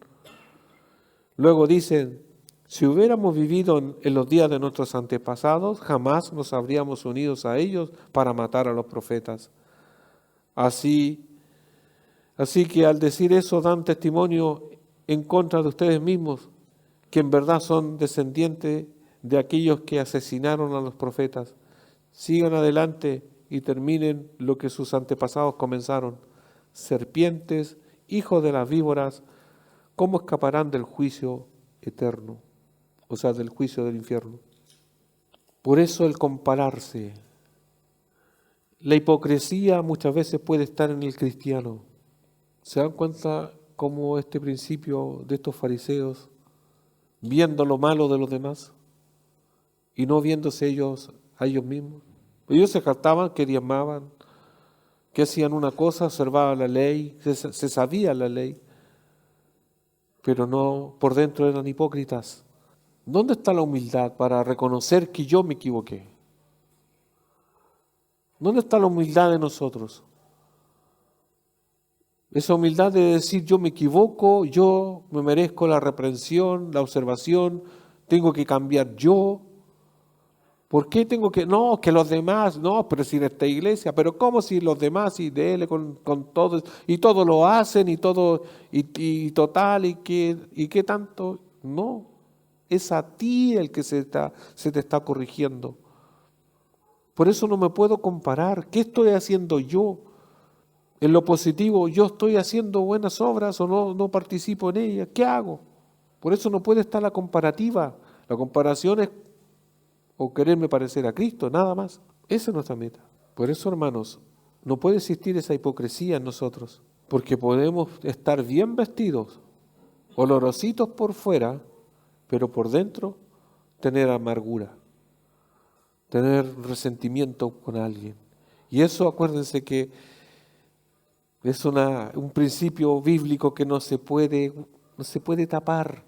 Speaker 1: Luego dicen: si hubiéramos vivido en los días de nuestros antepasados, jamás nos habríamos unido a ellos para matar a los profetas. Así que al decir eso dan testimonio en contra de ustedes mismos, que en verdad son descendientes de aquellos que asesinaron a los profetas. Sigan adelante y terminen lo que sus antepasados comenzaron. Serpientes, hijos de las víboras, ¿cómo escaparán del juicio eterno? O sea, del juicio del infierno. Por eso el compararse. La hipocresía muchas veces puede estar en el cristiano. ¿Se dan cuenta cómo este principio de estos fariseos, viendo lo malo de los demás y no viéndose ellos a ellos mismos? Ellos se jactaban que diezmaban, que hacían una cosa, observaban la ley, se sabía la ley, pero no, por dentro eran hipócritas. ¿Dónde está la humildad para reconocer que yo me equivoqué? ¿Dónde está la humildad de nosotros? Esa humildad de decir: yo me equivoco, yo me merezco la reprensión, la observación, tengo que cambiar yo. ¿Por qué tengo que? No, que los demás, no, pero si en esta iglesia, pero ¿cómo si los demás y de él con todos, y todos lo hacen y todo, y total, y qué tanto? No, es a ti el que se te está corrigiendo. Por eso no me puedo comparar. ¿Qué estoy haciendo yo? En lo positivo, ¿yo estoy haciendo buenas obras o no participo en ellas? ¿Qué hago? Por eso no puede estar la comparativa. La comparación es o quererme parecer a Cristo, nada más. Esa es nuestra meta. Por eso, hermanos, no puede existir esa hipocresía en nosotros, porque podemos estar bien vestidos, olorositos por fuera, pero por dentro tener amargura, tener resentimiento con alguien. Y eso, acuérdense que es un principio bíblico que no se puede tapar,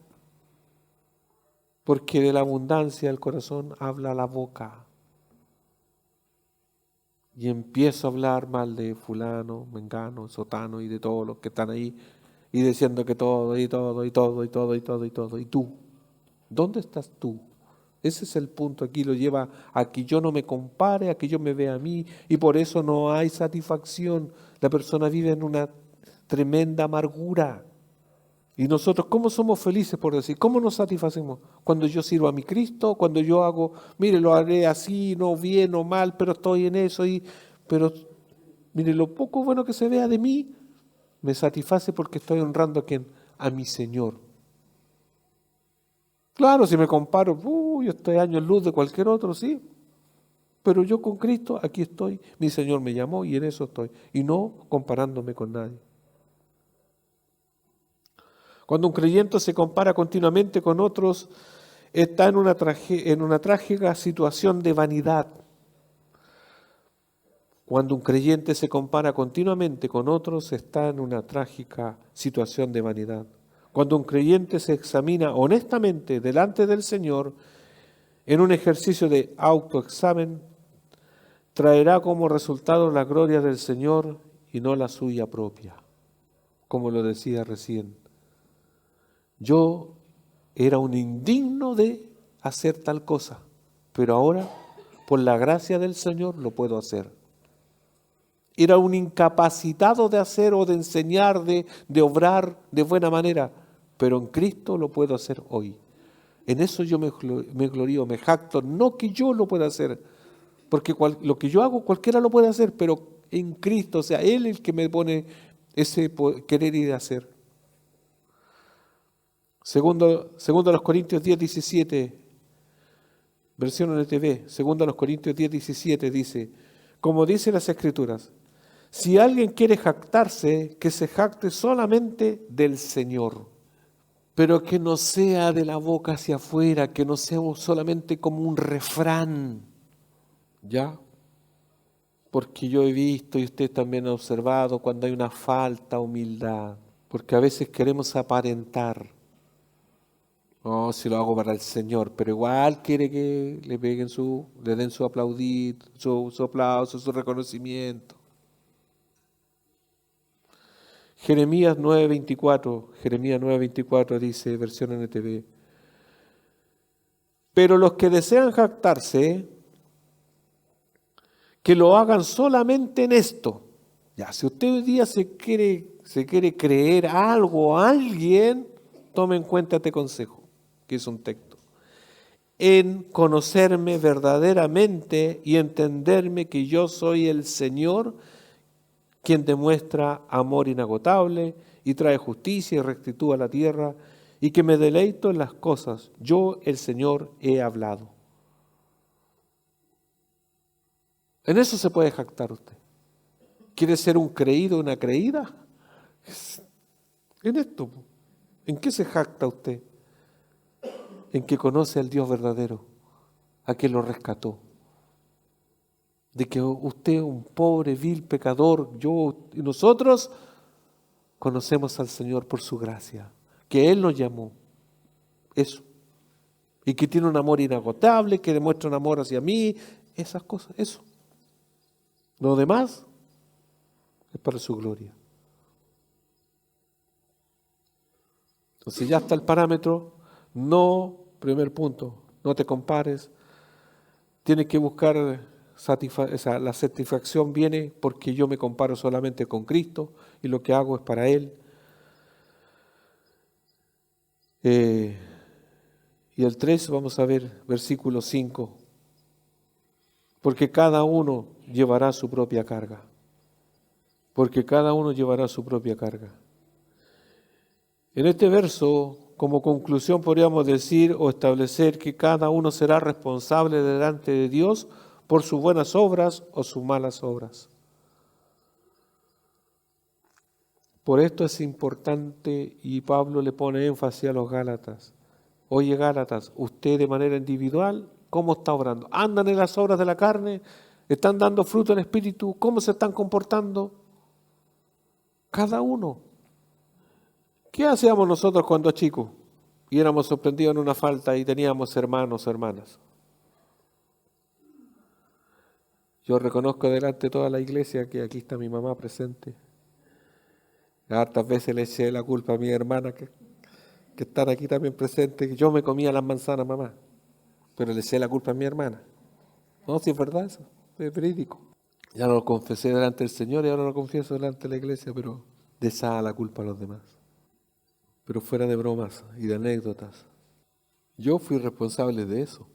Speaker 1: porque de la abundancia del corazón habla la boca. Y empiezo a hablar mal de fulano, mengano, sotano y de todos los que están ahí, y diciendo que todo, y todo, y todo, y todo, y todo, y todo. ¿Y tú? ¿Dónde estás tú? Ese es el punto. Aquí lo lleva a que yo no me compare, a que yo me vea a mí, y por eso no hay satisfacción. La persona vive en una tremenda amargura. Y nosotros, ¿cómo somos felices por decir? ¿Cómo nos satisfacemos? Cuando yo sirvo a mi Cristo, cuando yo hago, mire, lo haré así, no bien o mal, pero estoy en eso, pero mire, lo poco bueno que se vea de mí, me satisface porque estoy honrando a ¿quién? A mi Señor. Claro, si me comparo, yo estoy años luz de cualquier otro, sí, pero yo con Cristo aquí estoy, mi Señor me llamó y en eso estoy, y no comparándome con nadie. Cuando un creyente se compara continuamente con otros, está en una trágica situación de vanidad. Cuando un creyente se compara continuamente con otros, está en una trágica situación de vanidad. Cuando un creyente se examina honestamente delante del Señor, en un ejercicio de autoexamen, traerá como resultado la gloria del Señor y no la suya propia, como lo decía recién. Yo era un indigno de hacer tal cosa, pero ahora, por la gracia del Señor, lo puedo hacer. Era un incapacitado de hacer o de enseñar, de obrar de buena manera, pero en Cristo lo puedo hacer hoy. En eso yo me glorío, me jacto, no que yo lo pueda hacer, porque lo que yo hago cualquiera lo puede hacer, pero en Cristo, o sea, Él es el que me pone ese querer y de hacer. Segundo a los Corintios 10:17, versión NTV, segundo a los Corintios 10:17 dice, como dice las Escrituras, si alguien quiere jactarse, que se jacte solamente del Señor, pero que no sea de la boca hacia afuera, que no sea solamente como un refrán, ¿ya? Porque yo he visto y usted también ha observado cuando hay una falta de humildad, porque a veces queremos aparentar. No, si lo hago para el Señor, pero igual quiere que le peguen le den su aplaudir, su aplauso, su reconocimiento. Jeremías 9:24 dice, versión NTV, pero los que desean jactarse, que lo hagan solamente en esto. Ya, si usted hoy día se quiere creer algo a alguien, tome en cuenta este consejo, que es un texto. En conocerme verdaderamente y entenderme que yo soy el Señor, quien demuestra amor inagotable y trae justicia y rectitud a la tierra, y que me deleito en las cosas. Yo, el Señor, he hablado. En eso se puede jactar usted. ¿Quiere ser un creído, una creída? En esto. ¿En qué se jacta usted? En que conoce al Dios verdadero, a quien lo rescató. De que usted, un pobre, vil pecador, yo y nosotros, conocemos al Señor por su gracia, que Él nos llamó. Eso. Y que tiene un amor inagotable, que demuestra un amor hacia mí, esas cosas, eso. Lo demás es para su gloria. Entonces ya está el parámetro, no, primer punto, no te compares, tienes que buscar la satisfacción viene porque yo me comparo solamente con Cristo y lo que hago es para Él. Y el 3, vamos a ver, versículo 5, porque cada uno llevará su propia carga, porque cada uno llevará su propia carga. En este verso, como conclusión podríamos decir o establecer que cada uno será responsable delante de Dios por sus buenas obras o sus malas obras. Por esto es importante y Pablo le pone énfasis a los Gálatas. Oye Gálatas, usted de manera individual, ¿cómo está obrando? ¿Andan en las obras de la carne? ¿Están dando fruto en espíritu? ¿Cómo se están comportando? Cada uno. ¿Qué hacíamos nosotros cuando chicos? Y éramos sorprendidos en una falta y teníamos hermanos o hermanas. Yo reconozco delante de toda la iglesia que aquí está mi mamá presente. Hartas veces le eché la culpa a mi hermana que están aquí también presentes, que yo me comía las manzanas, mamá. Pero le eché la culpa a mi hermana. No, si es verdad eso, es verídico. Ya lo confesé delante del Señor y ahora lo confieso delante de la iglesia, pero deshaga la culpa a los demás. Pero fuera de bromas y de anécdotas. Yo fui responsable de eso.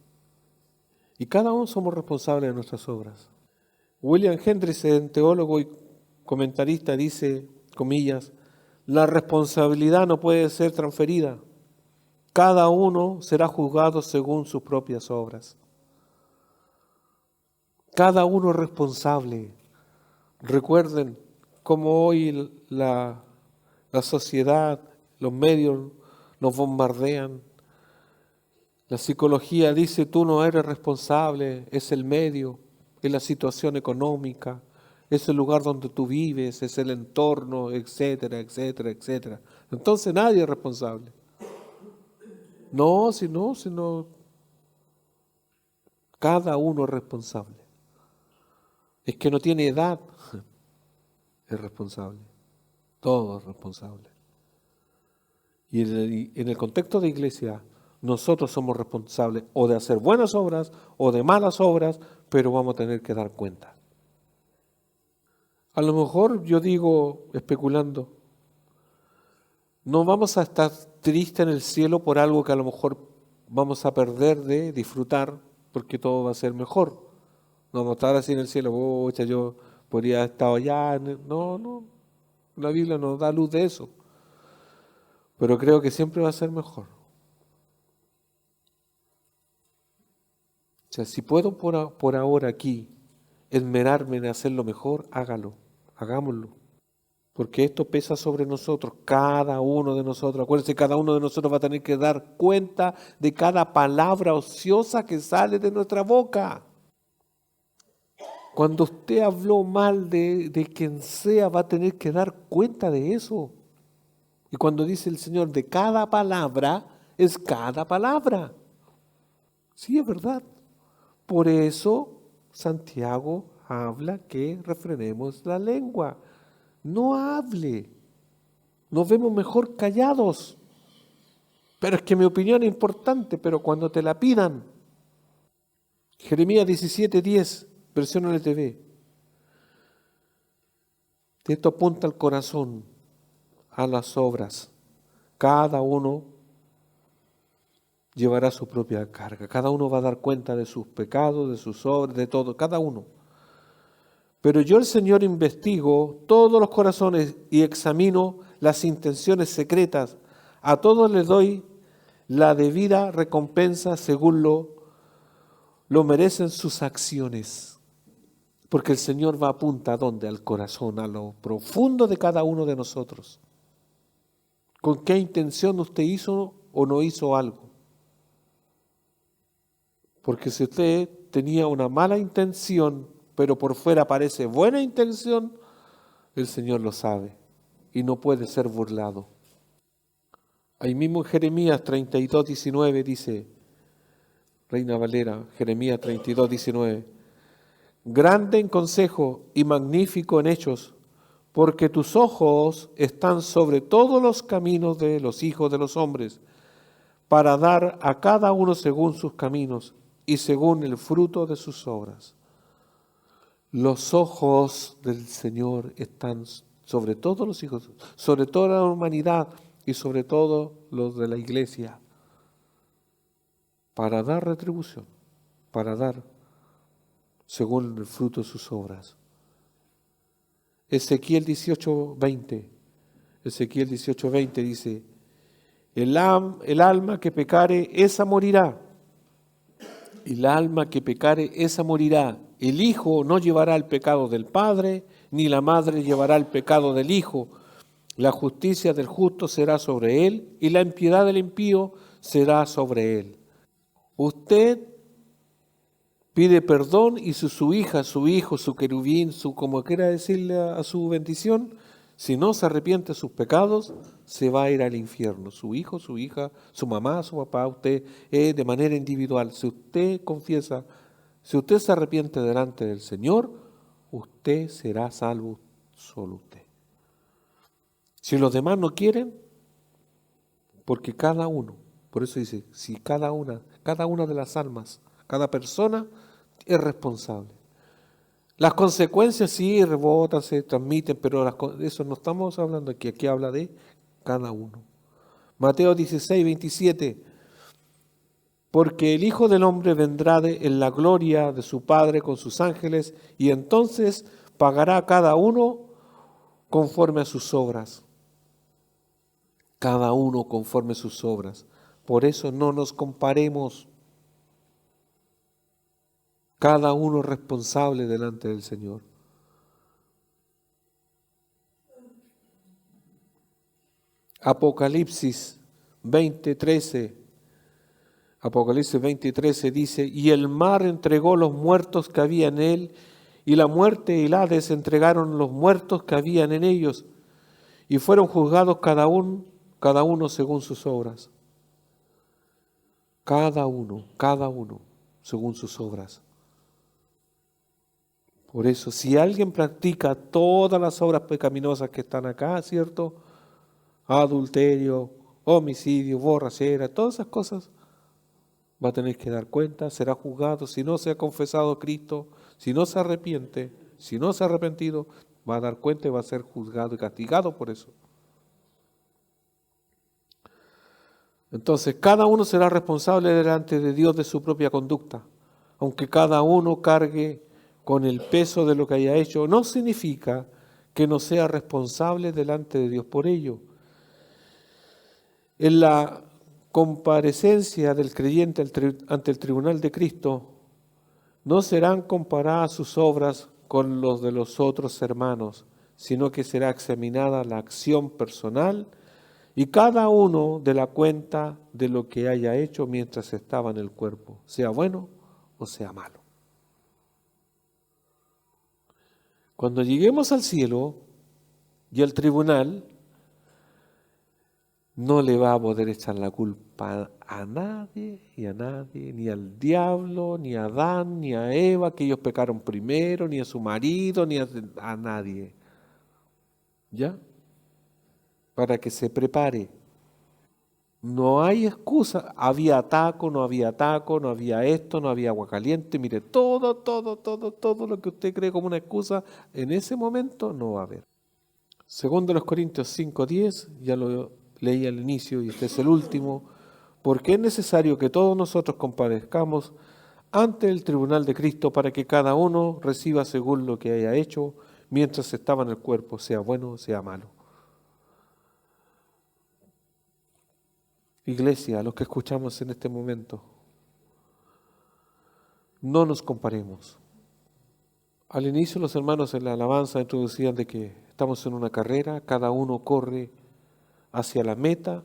Speaker 1: Y cada uno somos responsables de nuestras obras. William Hendrickson, teólogo y comentarista, dice, comillas, la responsabilidad no puede ser transferida. Cada uno será juzgado según sus propias obras. Cada uno es responsable. Recuerden cómo hoy la sociedad, los medios nos bombardean. La psicología dice, tú no eres responsable, es el medio, es la situación económica, es el lugar donde tú vives, es el entorno, etcétera, etcétera, etcétera. Entonces nadie es responsable. No, sino cada uno es responsable. Es que no tiene edad, es responsable. Todo es responsable. Y en el contexto de iglesia, Nosotros somos responsables o de hacer buenas obras o de malas obras, pero vamos a tener que dar cuenta. A lo mejor yo digo, especulando, no vamos a estar tristes en el cielo por algo que a lo mejor vamos a perder de disfrutar, porque todo va a ser mejor. No vamos a estar así en el cielo, "Pucha, yo podría haber estado allá". No, la Biblia nos da luz de eso. Pero creo que siempre va a ser mejor. O sea, si puedo por ahora aquí esmerarme en hacerlo mejor, hágalo, hagámoslo. Porque esto pesa sobre nosotros, cada uno de nosotros. Acuérdense, cada uno de nosotros va a tener que dar cuenta de cada palabra ociosa que sale de nuestra boca. Cuando usted habló mal de quien sea, va a tener que dar cuenta de eso. Y cuando dice el Señor de cada palabra, es cada palabra. Sí, es verdad. Por eso Santiago habla que refrenemos la lengua. No hable. Nos vemos mejor callados. Pero es que mi opinión es importante, pero cuando te la pidan. Jeremías 17:10, versión LTV. Esto apunta al corazón, a las obras. Cada uno llevará su propia carga. Cada uno va a dar cuenta de sus pecados, de sus obras, de todo, cada uno. Pero yo, el Señor, investigo todos los corazones y examino las intenciones secretas. A todos les doy la debida recompensa según lo merecen sus acciones. Porque el Señor va a apuntar ¿a dónde? Al corazón, a lo profundo de cada uno de nosotros. ¿Con qué intención usted hizo o no hizo algo? Porque si usted tenía una mala intención, pero por fuera parece buena intención, el Señor lo sabe y no puede ser burlado. Ahí mismo en Jeremías 32:19 dice, Reina Valera, Jeremías 32:19, grande en consejo y magnífico en hechos, porque tus ojos están sobre todos los caminos de los hijos de los hombres, para dar a cada uno según sus caminos y según el fruto de sus obras. Los ojos del Señor están sobre todos los hijos, sobre toda la humanidad y sobre todo los de la iglesia, para dar retribución, para dar según el fruto de sus obras. Ezequiel 18:20 dice, el alma que pecare, esa morirá. El alma que pecare, esa morirá. El hijo no llevará el pecado del padre, ni la madre llevará el pecado del hijo. La justicia del justo será sobre él, y la impiedad del impío será sobre él. Usted pide perdón y su hija, su hijo, su querubín, como quiera decirle a su bendición, si no se arrepiente de sus pecados, se va a ir al infierno. Su hijo, su hija, su mamá, su papá, usted de manera individual. Si usted confiesa, si usted se arrepiente delante del Señor, usted será salvo, solo usted. Si los demás no quieren, porque cada uno, por eso dice, si cada una de las almas, cada persona es responsable. Las consecuencias sí rebotan, se transmiten, pero eso no estamos hablando aquí. Aquí habla de cada uno. Mateo 16:27. Porque el Hijo del Hombre vendrá en la gloria de su Padre con sus ángeles, y entonces pagará a cada uno conforme a sus obras. Cada uno conforme a sus obras. Por eso no nos comparemos. Cada uno responsable delante del Señor. Apocalipsis 20:13. Apocalipsis 20:13 dice, y el mar entregó los muertos que había en él, y la muerte y el Hades entregaron los muertos que habían en ellos, y fueron juzgados cada uno según sus obras. Cada uno según sus obras. Por eso, si alguien practica todas las obras pecaminosas que están acá, ¿cierto? Adulterio, homicidio, borrachera, todas esas cosas, va a tener que dar cuenta, será juzgado. Si no se ha confesado a Cristo, si no se arrepiente, si no se ha arrepentido, va a dar cuenta y va a ser juzgado y castigado por eso. Entonces, cada uno será responsable delante de Dios de su propia conducta. Aunque cada uno cargue con el peso de lo que haya hecho, no significa que no sea responsable delante de Dios por ello. En la comparecencia del creyente ante el tribunal de Cristo, no serán comparadas sus obras con los de los otros hermanos, sino que será examinada la acción personal y cada uno de la cuenta de lo que haya hecho mientras estaba en el cuerpo, sea bueno o sea malo. Cuando lleguemos al cielo y al tribunal, no le va a poder echar la culpa a nadie y a nadie, ni al diablo, ni a Adán, ni a Eva, que ellos pecaron primero, ni a su marido, ni a nadie. ¿Ya? Para que se prepare. No hay excusa. Había taco, no había taco, no había esto, no había agua caliente. Mire, todo lo que usted cree como una excusa, en ese momento no va a haber. Segundo los Corintios 5:10, ya lo leí al inicio y este es el último, porque es necesario que todos nosotros comparezcamos ante el tribunal de Cristo para que cada uno reciba según lo que haya hecho mientras estaba en el cuerpo, sea bueno o sea malo. Iglesia, los que escuchamos en este momento, no nos comparemos. Al inicio los hermanos en la alabanza introducían de que estamos en una carrera, cada uno corre hacia la meta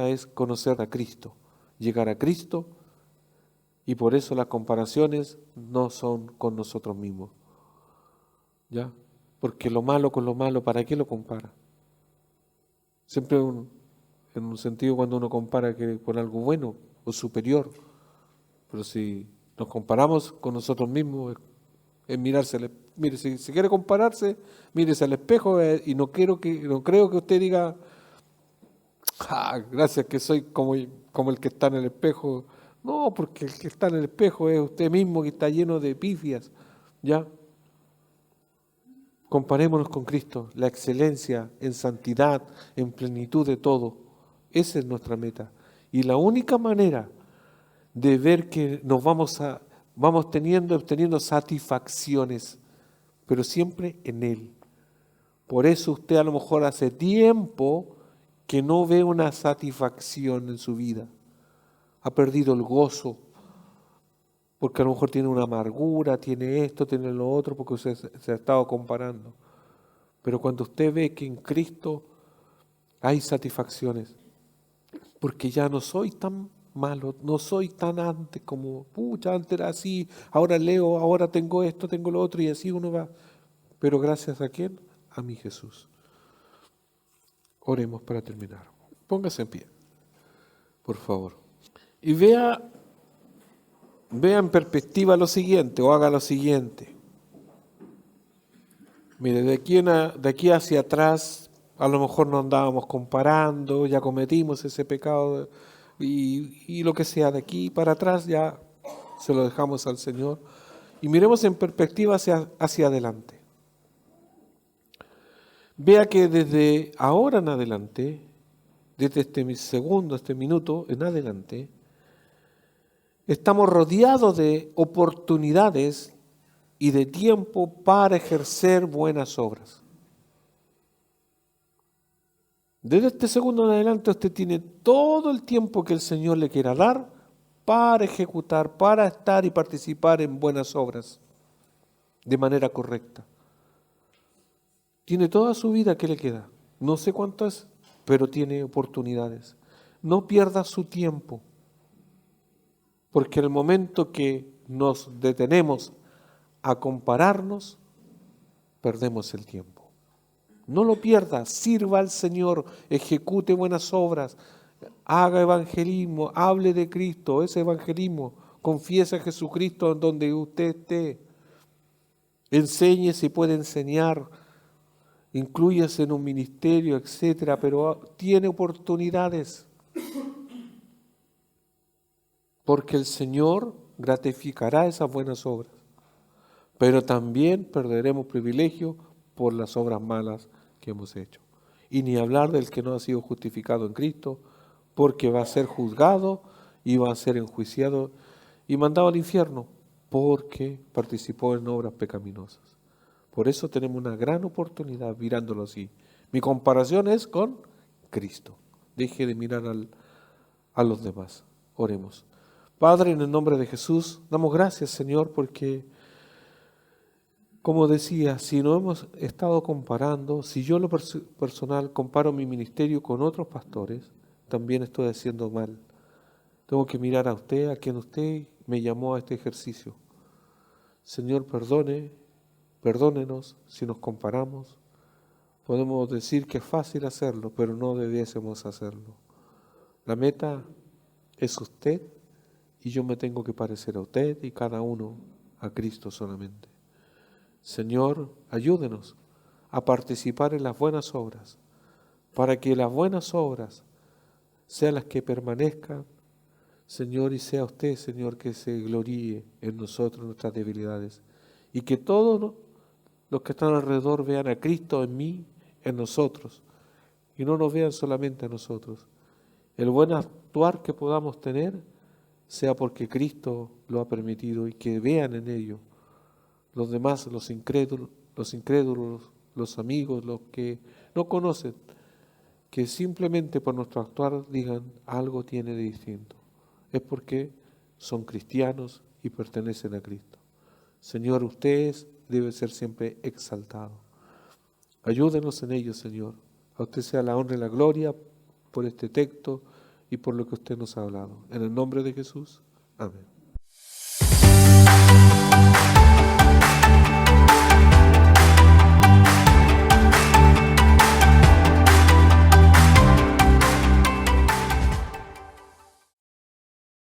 Speaker 1: es conocer a Cristo, llegar a Cristo, y por eso las comparaciones no son con nosotros mismos. ¿Ya? Porque lo malo con lo malo, ¿para qué lo compara? Siempre en un sentido cuando uno compara que con algo bueno o superior, pero si nos comparamos con nosotros mismos, es mirarse, mire, si quiere compararse, mírese al espejo y no creo que usted diga, gracias que soy como el que está en el espejo. No, porque el que está en el espejo es usted mismo que está lleno de pifias, ¿ya? Comparémonos con Cristo, la excelencia en santidad, en plenitud de todo. Esa es nuestra meta. Y la única manera de ver que nos vamos obteniendo satisfacciones, pero siempre en Él. Por eso usted a lo mejor hace tiempo que no ve una satisfacción en su vida. Ha perdido el gozo, porque a lo mejor tiene una amargura, tiene esto, tiene lo otro, porque usted se ha estado comparando. Pero cuando usted ve que en Cristo hay satisfacciones, porque ya no soy tan malo, no soy tan antes como, pucha, antes era así, ahora leo, ahora tengo esto, tengo lo otro, y así uno va. Pero gracias a quién? A mi Jesús. Oremos para terminar. Póngase en pie, por favor. Y vea en perspectiva lo siguiente, o haga lo siguiente. Mire, de aquí hacia atrás, a lo mejor nos andábamos comparando, ya cometimos ese pecado, y lo que sea de aquí para atrás ya se lo dejamos al Señor. Y miremos en perspectiva hacia adelante. Vea que desde ahora en adelante, desde este minuto en adelante, estamos rodeados de oportunidades y de tiempo para ejercer buenas obras. Desde este segundo en adelante usted tiene todo el tiempo que el Señor le quiera dar para ejecutar, para estar y participar en buenas obras de manera correcta. Tiene toda su vida que le queda. No sé cuánto es, pero tiene oportunidades. No pierda su tiempo, porque en el momento que nos detenemos a compararnos, perdemos el tiempo. No lo pierda, sirva al Señor, ejecute buenas obras, haga evangelismo, hable de Cristo, ese evangelismo, confiese a Jesucristo en donde usted esté, enseñe si puede enseñar, inclúyase en un ministerio, etcétera, pero tiene oportunidades. porque el Señor gratificará esas buenas obras, pero también perderemos privilegio por las obras malas que hemos hecho. Y ni hablar del que no ha sido justificado en Cristo, porque va a ser juzgado y va a ser enjuiciado y mandado al infierno, porque participó en obras pecaminosas. Por eso tenemos una gran oportunidad mirándolo así. Mi comparación es con Cristo. Deje de mirar a los demás. Oremos. Padre, en el nombre de Jesús, damos gracias, Señor, porque, como decía, si no hemos estado comparando, si yo en lo personal comparo mi ministerio con otros pastores, también estoy haciendo mal. Tengo que mirar a usted, a quien usted me llamó a este ejercicio. Señor, perdónenos si nos comparamos. Podemos decir que es fácil hacerlo, pero no debiésemos hacerlo. La meta es usted y yo me tengo que parecer a usted y cada uno a Cristo solamente. Señor, ayúdenos a participar en las buenas obras, para que las buenas obras sean las que permanezcan, Señor, y sea usted, Señor, que se gloríe en nosotros, nuestras debilidades, y que todos los que están alrededor vean a Cristo en mí, en nosotros, y no nos vean solamente a nosotros. El buen actuar que podamos tener sea porque Cristo lo ha permitido y que vean en ello los demás, los incrédulos, los amigos, los que no conocen, que simplemente por nuestro actuar digan algo tiene de distinto. Es porque son cristianos y pertenecen a Cristo. Señor, ustedes deben ser siempre exaltados. Ayúdenos en ello, Señor. A usted sea la honra y la gloria por este texto y por lo que usted nos ha hablado. En el nombre de Jesús. Amén.